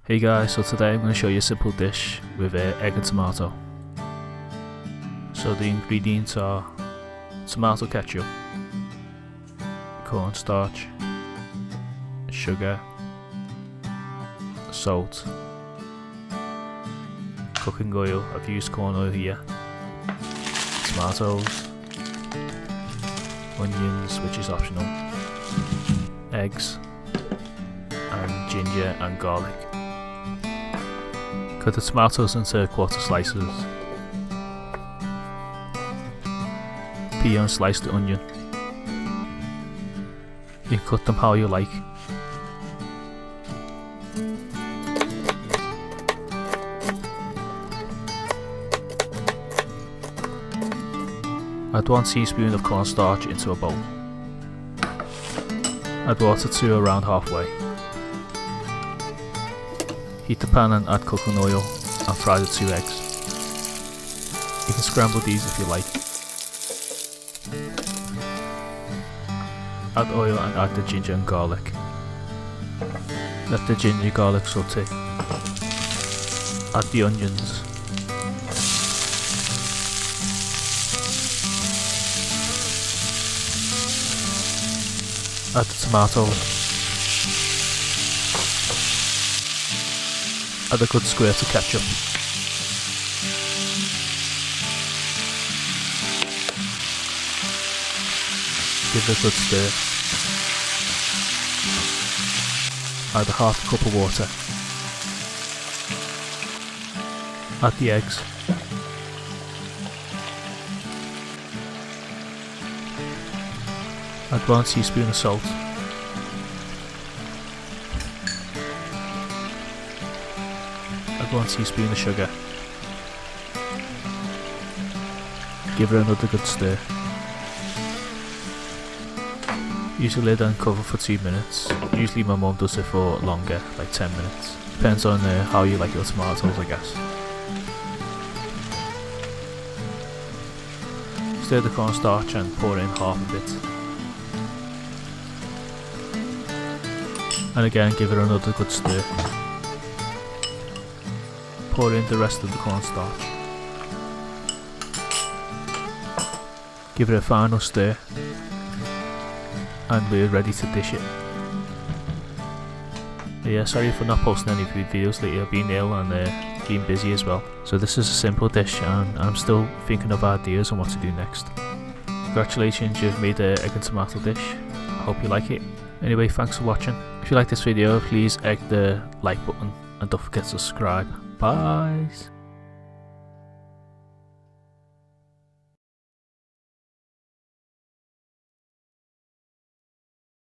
Hey guys, so today I'm going to show you a simple dish with egg and tomato. So the ingredients are tomato ketchup, cornstarch, sugar, salt, cooking oil, I've used corn oil here, tomatoes, onions, which is optional, eggs, and ginger and garlic. Cut the tomatoes into quarter slices. Peel and slice the onion. You can cut them how you like. Add 1 teaspoon of cornstarch into a bowl. Add water to around halfway. Heat the pan and add cooking oil and fry the 2 eggs. You can scramble these if you like. Add oil and add the ginger and garlic. Let the ginger and garlic saute. Add the onions. Add the tomatoes. Add a good squirt of ketchup. Give it a good stir. Add a half cup of water. Add the eggs. Add 1 teaspoon of salt. Add 1 teaspoon of sugar. Give it another good stir. Use the lid and cover for 2 minutes. Usually my mum does it for longer, like 10 minutes. Depends on how you like your tomatoes, I guess. Stir the cornstarch and pour in half of it. And again give it another good stir. Pour in the rest of the cornstarch. Give it a final stir. And we're ready to dish it. Yeah, sorry for not posting any videos lately. I've been ill and been busy as well. So this is a simple dish and I'm still thinking of ideas on what to do next. Congratulations, you've made an egg and tomato dish. I hope you like it. Anyway, thanks for watching. If you like this video, please egg the like button and don't forget to subscribe. Bye.